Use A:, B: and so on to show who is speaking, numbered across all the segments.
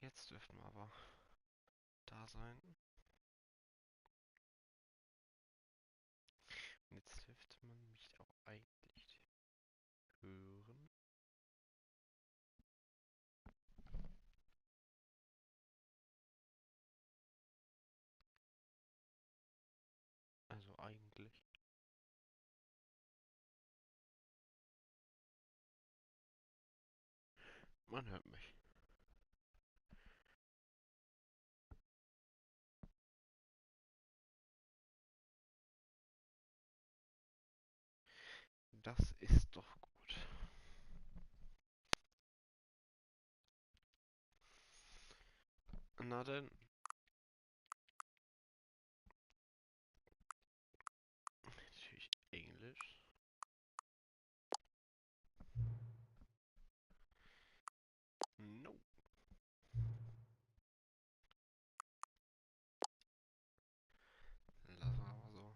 A: Jetzt dürften wir aber da sein. Und jetzt dürfte man mich auch eigentlich hören. Also eigentlich. Man hört mich. Das ist doch gut. Na denn. Natürlich Englisch. No. Lassen wir mal so.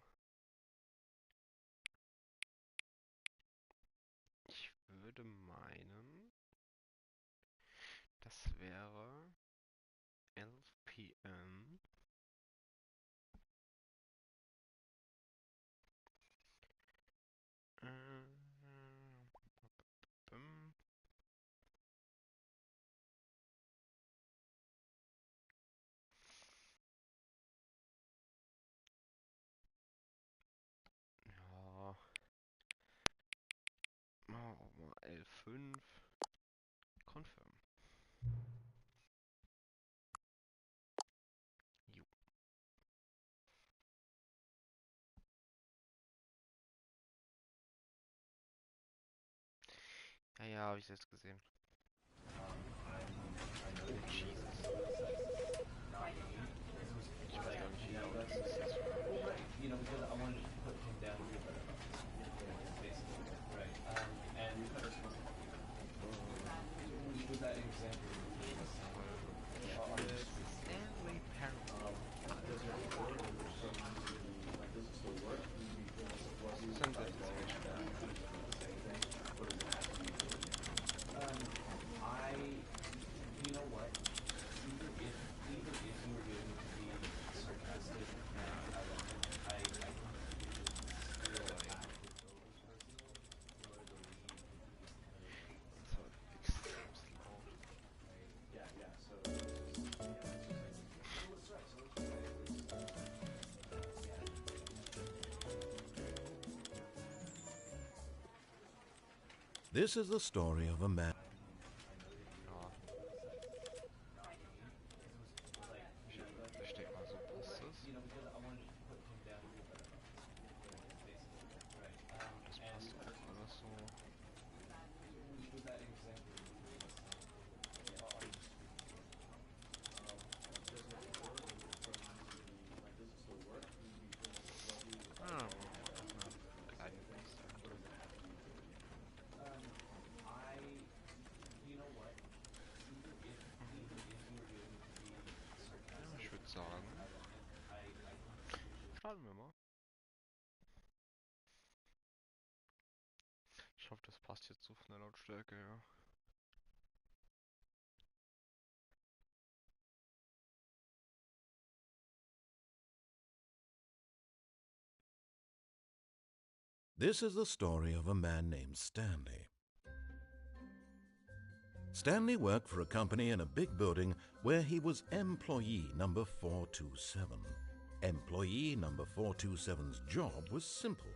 A: Ich würde meinen, das wäre 11 p.m. Ähm, ja, machen wir mal 11.05. Confirm. Jo. Ja, ja, habe ich jetzt gesehen. Oh, Jesus. Ich weiß gar nicht, wie laut das ist jetzt für mich. Ich spiele Stanley Parable. Das ist ein sehr witziges Spiel. Das war extremst laut.
B: This is the story of a man.
A: Ja. Ich denke mal, so passt es. Das passt auch alles so. Ah, machen wir noch eine kleine Restart. Ja, ich würde sagen, starten wir mal. Ich hoffe, das passt jetzt so von der Lautstärke, ja.
B: This is the story of a man named Stanley. Stanley worked for a company in a big building where he was employee number 427. Employee number 427's job was simple.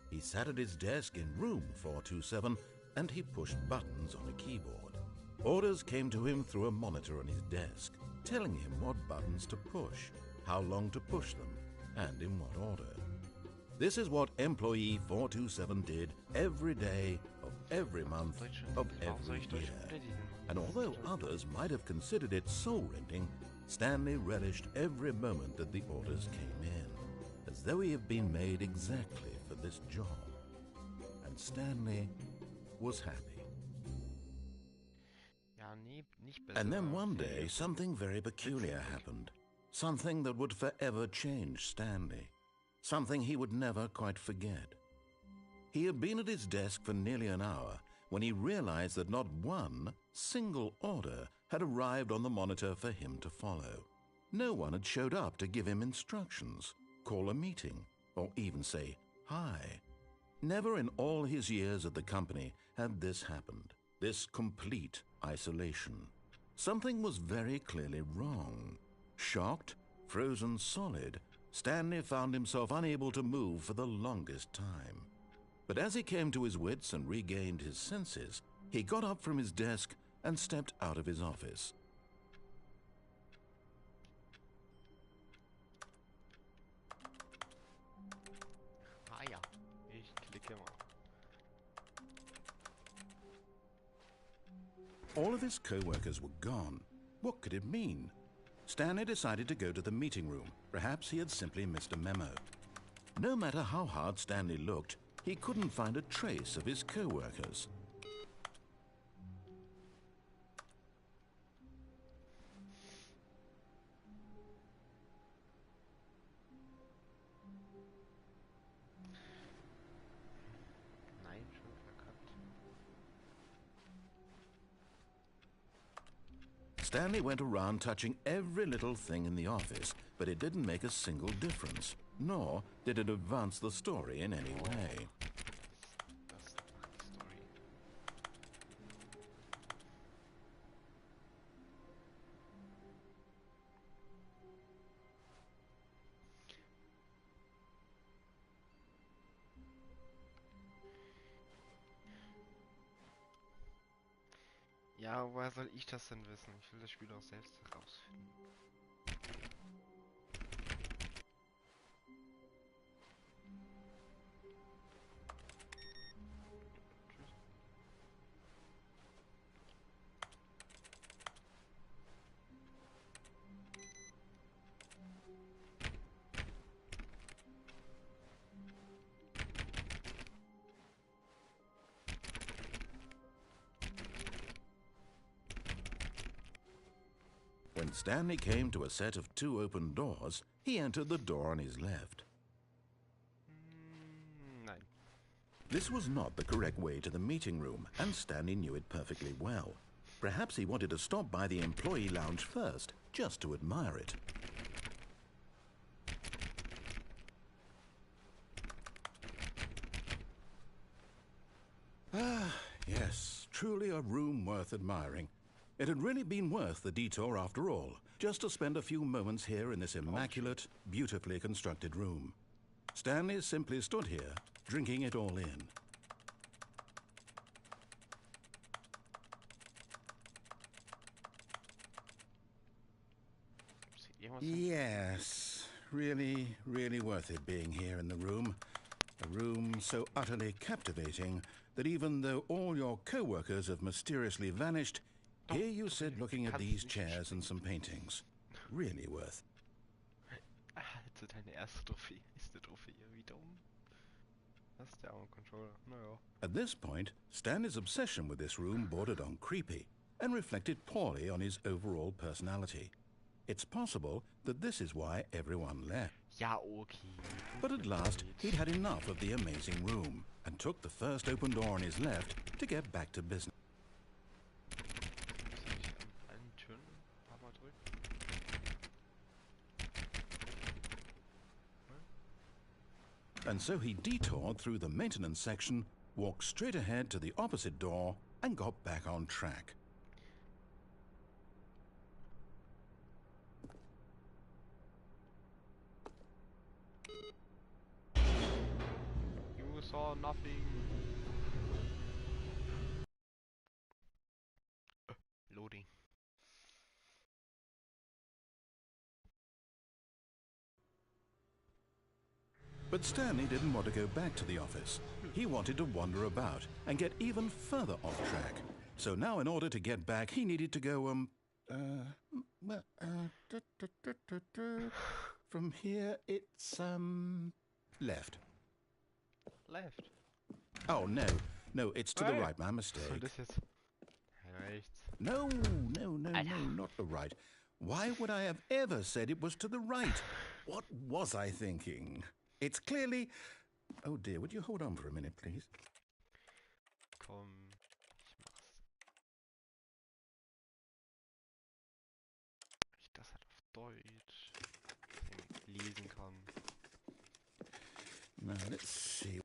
B: He sat at his desk in room 427 and he pushed buttons on a keyboard. Orders came to him through a monitor on his desk, telling him what buttons to push, how long to push them, and in what order. This is what employee 427 did every day of every month of every year. And although others might have considered it soul-rending, Stanley relished every moment that the orders came in, as though he had been made exactly for this job. And Stanley was happy.
A: Ja, nee, nicht besser.
B: And then one day, something very peculiar happened. Something that would forever change Stanley. Something he would never quite forget. He had been at his desk for nearly an hour when he realized that not one single order had arrived on the monitor for him to follow. No one had showed up to give him instructions, call a meeting, or even say hi. Never in all his years at the company had this happened, this complete isolation. Something was very clearly wrong. Shocked, frozen solid, Stanley found himself unable to move for the longest time. But as he came to his wits and regained his senses, he got up from his desk and stepped out of his office.
A: Ah ja, ich klicke mal.
B: All of his co-workers were gone. What could it mean? Stanley decided to go to the meeting room. Perhaps he had simply missed a memo. No matter how hard Stanley looked, he couldn't find a trace of his co-workers.
A: Nein, schon verkackt.
B: Stanley went around touching every little thing in the office, but it didn't make a single difference, nor did it advance the story in any way.
A: Das macht die Story. Ja, woher soll ich das denn wissen? Ich will das Spiel auch selbst herausfinden.
B: When Stanley came to a set of 2 open doors, he entered the door on his left.
A: Nein.
B: This was not the correct way to the meeting room, and Stanley knew it perfectly well. Perhaps he wanted to stop by the employee lounge first, just to admire it. Ah, yes, truly a room worth admiring. It had really been worth the detour after all, just to spend a few moments here in this immaculate, beautifully constructed room. Stanley simply stood here, drinking it all in.
A: Seht ihr was? Hin?
B: Yes, really worth it being here in the room. A room so utterly captivating that even though all your co-workers have mysteriously vanished, here you sit looking at these chairs and some paintings. Really worth.
A: Also deine erste Trophäe ist eine Trophäe wieder um. Das ist der arme Controller. Naja.
B: At this point, Stanley's obsession with this room bordered on creepy and reflected poorly on his overall personality. It's possible that this is why everyone left.
A: Ja, okay.
B: But at last, he'd had enough of the amazing room and took the first open door on his left to get back to business.
A: Soll ich an allen Türen ein paar Mal drücken?
B: And so he detoured through the maintenance section, walked straight ahead to the opposite door, and got back on track.
A: You saw nothing. Loading.
B: But Stanley didn't want to go back to the office. He wanted to wander about and get even further off track. So now in order to get back, he needed to go, from here it's, left.
A: Left.
B: Oh, no, it's to the right, my
A: Was soll
B: mistake.
A: das jetzt? Rechts.
B: No, not the right. Why would I have ever said it was to the right? What was I thinking? It's clearly... Oh dear, would you hold on for a minute, please?
A: Komm, ich mach's. Deutsch. Dass ich lesen kann.
C: Now let's see.